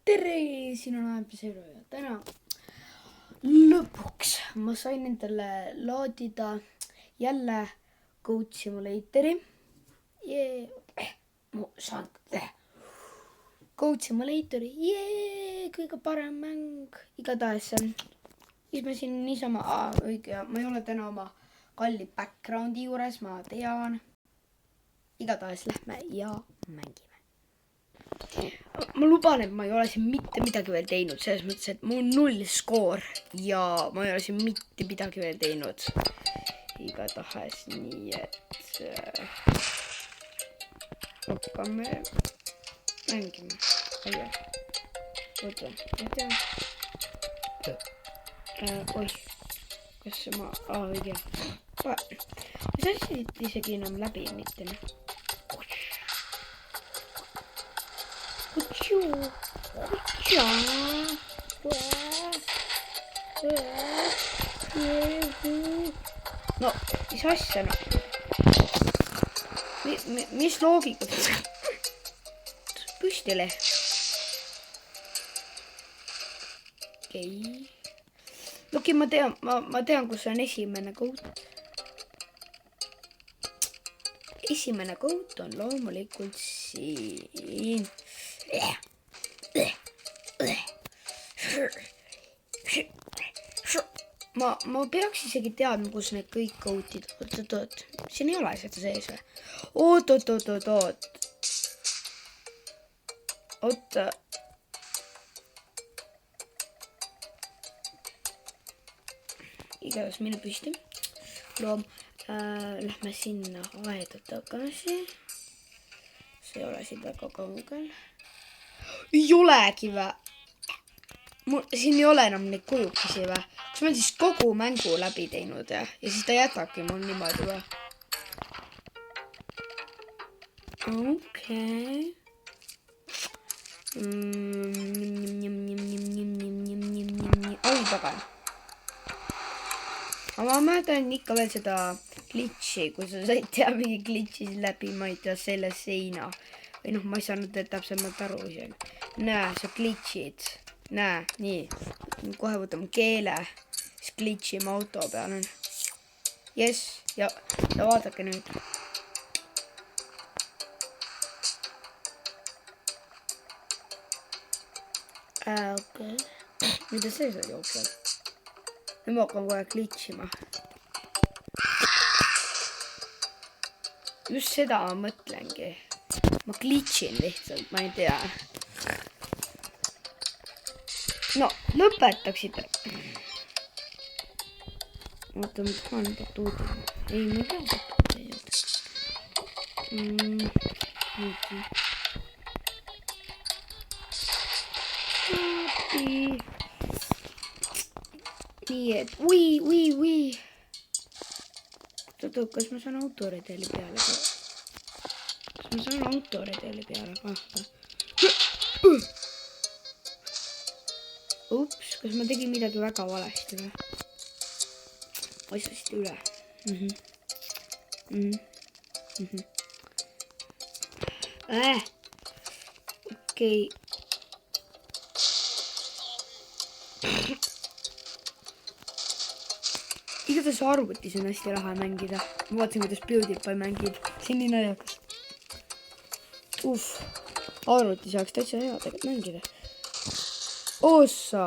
tere, siin on Aempiseeru ja täna lõpuks ma sain endale laadida jälle Goat Simulatori. Ma saan Goat Simulatori, kõige parem mäng igatahes. Siis ma siin niisama, õige, ma ei ole täna oma kalli backgroundi juures, ma tean. Igatahes lähme ja mängime. Ma luban, et ma ei ole siin mitte midagi veel teinud, selles mõttes, et mul on 0 skoor ja ma ei ole siin mitte midagi veel teinud. Igatahes nii, et hakkame mängima. Oota, ma tean. Oih, kas ma... õige. Mis asi isegi enam läbi mitte? No, mis asja no? Mis loogika? Püstile. Okei. Okei, ma tean, kus on esimene Goat. Esimene Goat on loomulikult siin. Ma peaks isegi teadma, kus need kõik Goatid. Oot. Siin ei ole seda sees või? Oot. Oota. Igatahes mille püsti. Loom. Lähme sinna aeda tagasi. See ei ole siin väga kaugel. Ei olegi vä? Siin ei ole enam neid kujukesi vä? Kas ma siis kogu mängu läbi teinud ja siis ta jätabki mul niimoodi vä? Okei. Oi taga. Aga ma mäletan ikka veel seda glitchi, kui sa said teha mingi glitchis läbi, ma ei tea, selle seina. Või noh, ma ei saanud täpsemalt aru isegi. Näe, sa glitchid. Näe, nii. Kohe võtame keele. Siis glitchime auto peale. Yes, ja vaadake nüüd. Okei. Mida see sai jooksel? Nüüd ma hakkan kohe glitchima. Just seda ma mõtlengi. Ma glitchin lihtsalt, ma ei tea. No, lõpetaksid. Oota, ma tahan batuudi. Ei, ma ei tea batuudi. Nii, et ui. Oota, kas ma saan autoredeeli peale ka? Ma saan autoredeeli peale ka. Ups, kas ma tegin midagi väga valesti või? Asjast üle. Okei. Igatahes arvutis on hästi lahe mängida. Ma vaatasin, kuidas PewDiePie mängib. See on nii naljakas. Arvuti saaks täitsa hea tegelikult mängida. Ossa.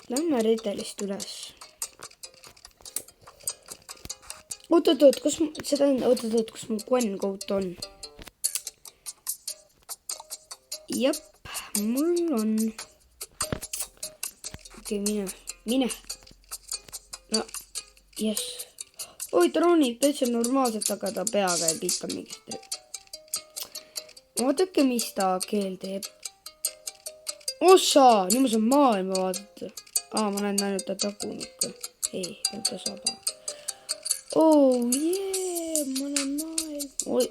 Lähme redelist üles. Oot, kus mul Gwen Goat on? Jep, mul on. Okei, mine. No, yes. Oi, droonid täitsa normaalselt, aga ta peaga ei pikka mingit. Vaadake, mis ta keel teeb. Ossa, nüüd ma saan maailma vaadata. Ma näen ainult ta tagunikku. Ei, ta saba. Ma näen maailma. Oi.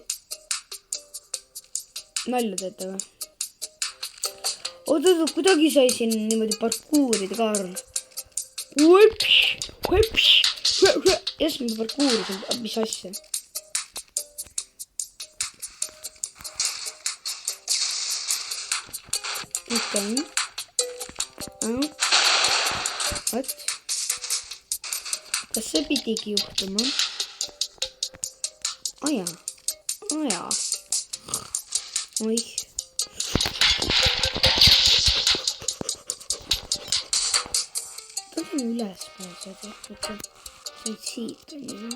Nalja teete või? Oot, kuidagi sai siin niimoodi parkuurida ka. Huips. Jes, ma parkuurisin, mis asja. Okei. What? Kas see pidigi juhtuma? Jaa. Oih. Tahan üles pääseda. Said siit on ju.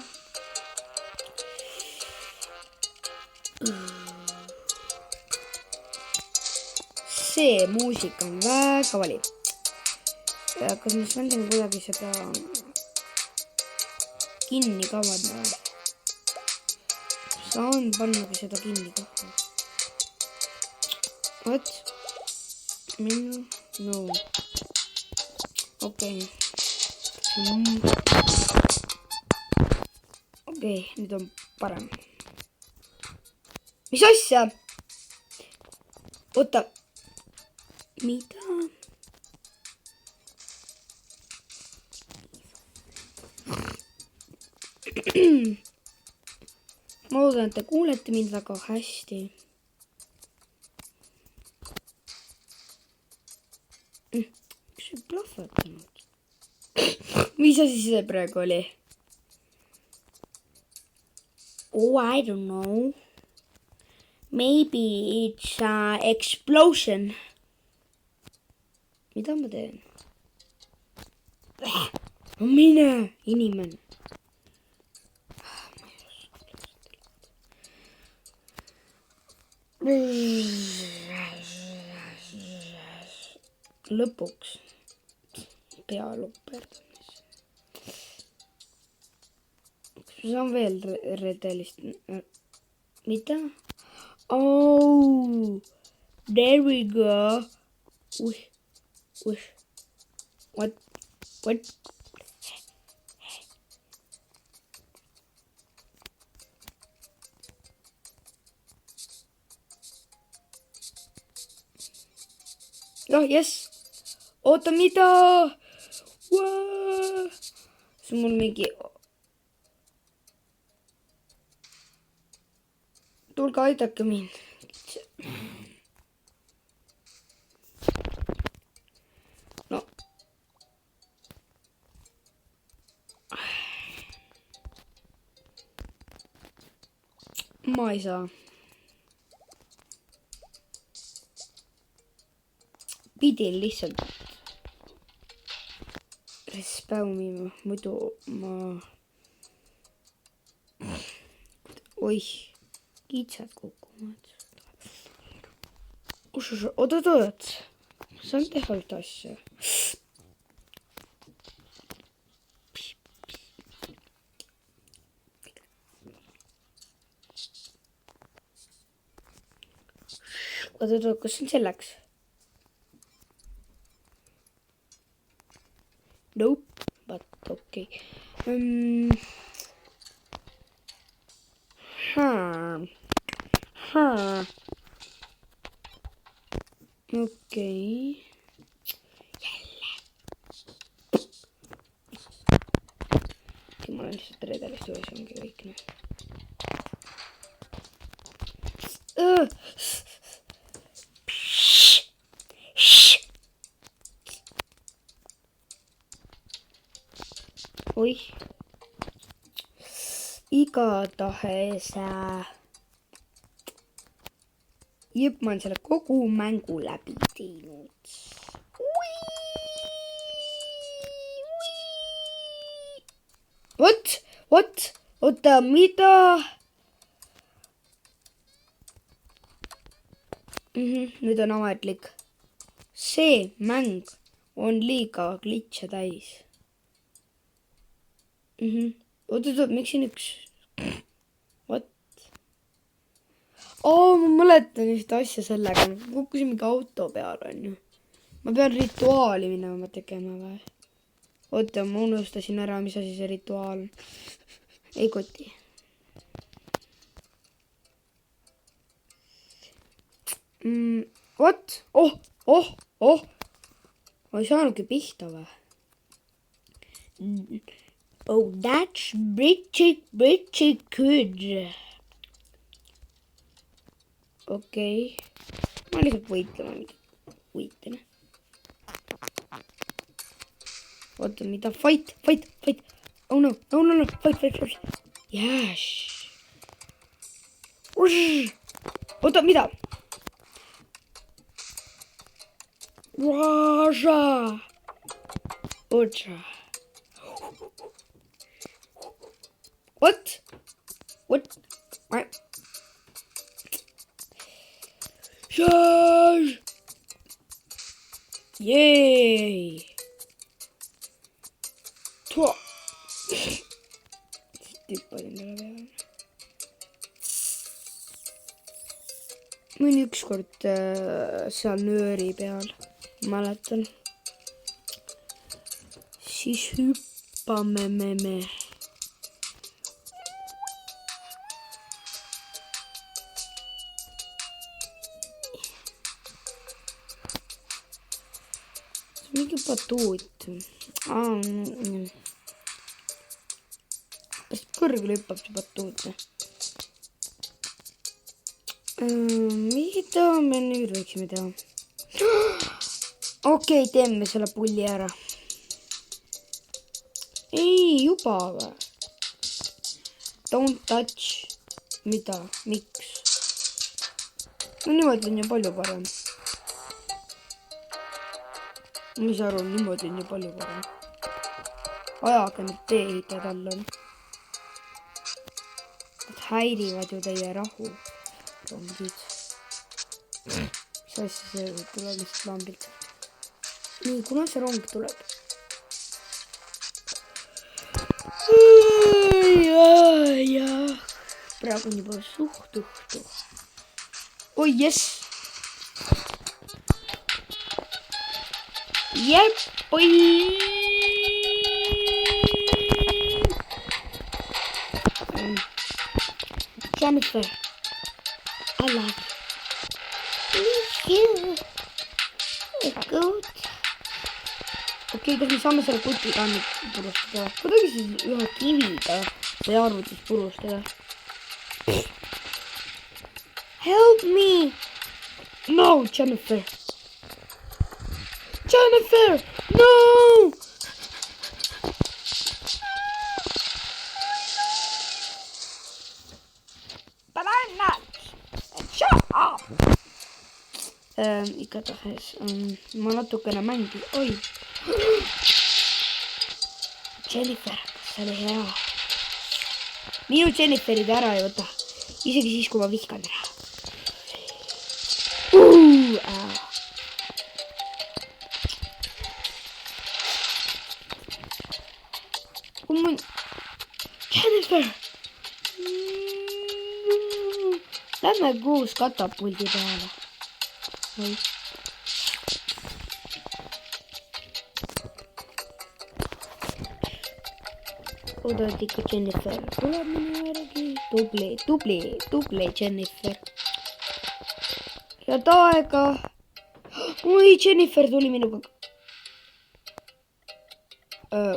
See muusika on väga vali. Kas ma saan kuidagi seda kinni ka panna? Saan pannagi seda kinni ka. What? Minu? No. Okei. Okei, nüüd on parem. Mis asja? Oota. Mida? Ma loodan, et te kuulete mind väga hästi. Kas see plahvatanud? Mis asi see praegu oli? Oh, I don't know. Maybe it's explosion. Mida ma teen? Mine, inimene. Lõpuks pea luperdamis. Kas ma saan veel redelist? Mida? Oh, there we go. What? Oh, yes. Oota, mida? See on mul mingi... Tulge aidake mind. No. Ma ei saa. Pidin lihtsalt respawnima, muidu ma... Oih, kitsad kukuvad. Oot. Saan teha ühte asja. Oot, kas see on selleks? Nope, but okay. Okei. Jälle. Ma olen lihtsalt redelist ühes ongi kõik. Oih. Igatahes jõpp, ma olen selle kogu mängu läbi teinud. Oota, mida? Nüüd on ametlik. See mäng on liiga glitche täis. Oot, miks siin üks... What? Ma mäletan ühte asja sellega. Kukkusin mingi auto peale, on ju. Ma pean rituaali minema tegema või? Oota, ma unustasin ära, mis asi see rituaal on. Ei koti. What? Ma ei saanudki pihta või? Oh, that's pretty good. Okei. Ma lihtsalt võitlen. Oota, mida? Fight. Oh no. Fight. Yes. Oota, mida? Raja. Ocha. What? Yes. Yay. Twa. Ma olin ükskord seal nööri peal, mäletan. Siis hüppame me. Mingi batuut. Kas kõrgele hüppab see batuut? Mida me nüüd võiksime teha? Okei, teeme selle pulli ära. Ei, juba või? Don't touch. Mida? Miks? No niimoodi on ju palju parem. Mis aru, niimoodi on ju palju parem. Ajage need tee-ehitajad alla. Nad häirivad ju teie rahu. Rongid. Mis asja see tuleb lihtsalt lambilt. Nii, kuna see rong tuleb? Praegu on juba suht õhtu. Oi, jess! Jep, oi! Jennifer, I love you. Good. Okei, kas me saame selle kutiga nüüd purustada? Kuidagi siis ühe kiviga sai arvutis purustada. Help me! No, Jennifer! No! But I'm not. Shut up! Igatahes, ma natukene mängin. Oi! Jennifer, see oli hea. Minu Jenniferid ära ei võta. Isegi siis, kui ma vihkan ära. Jennifer! Lähme koos katapuldi peale. Oodad ikka Jennifer. Tuleb minu järgi. Tubli Jennifer. Head aega. Oi, Jennifer tuli minuga.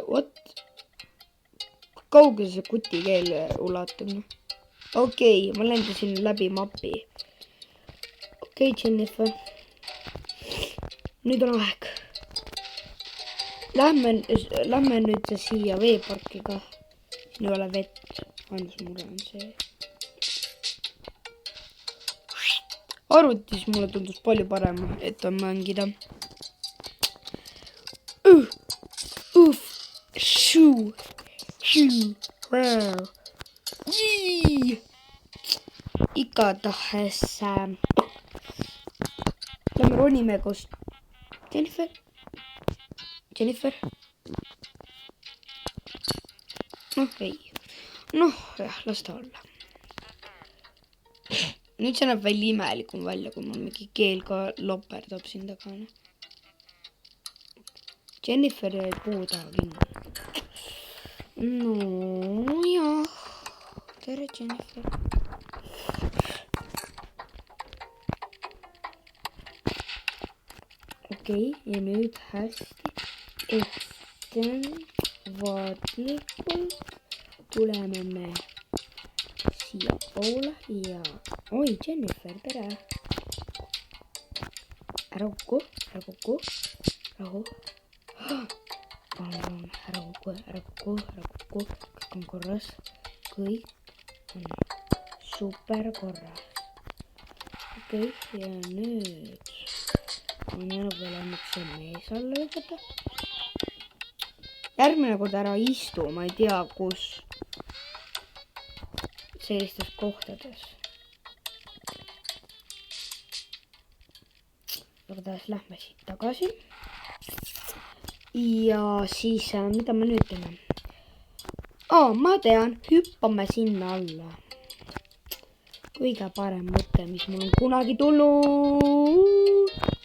What? Kaugel see kuti keel ulatub? Okei, ma lendasin läbi mapi. Okei, Jennifer. Nüüd on aeg. Lähme nüüd siia veeparkiga. Siin ei ole vett. Ainus mure on see. Arvutis mulle tundus palju parem, et on mängida. Shoo. Igatahes lähme ronime koos Jennifer. Ei. Noh, jah, las ta olla. Nüüd see näeb veel imelikum välja, kui mul mingi keel ka loperdab siin taga. Jennifer jäi puu taha kinni. No jah. Tere, Jennifer. Okei, ja nüüd hästi ette ettevaatlikult tuleme me siia poole ja... Oi, Jennifer, tere! Ära kukku, rahu. Palun, ära kukku. Kõik on korras. Kõik on super korras. Okei, ja nüüd on jäänud veel ainult see mees alla lükata. Järgmine kord ära istu, ma ei tea, kus sellistes kohtades. Igatahes lähme siit tagasi. Ja siis, mida me nüüd teeme? Ma tean, hüppame sinna alla. Kõige parem mõte, mis mul on kunagi tulnud.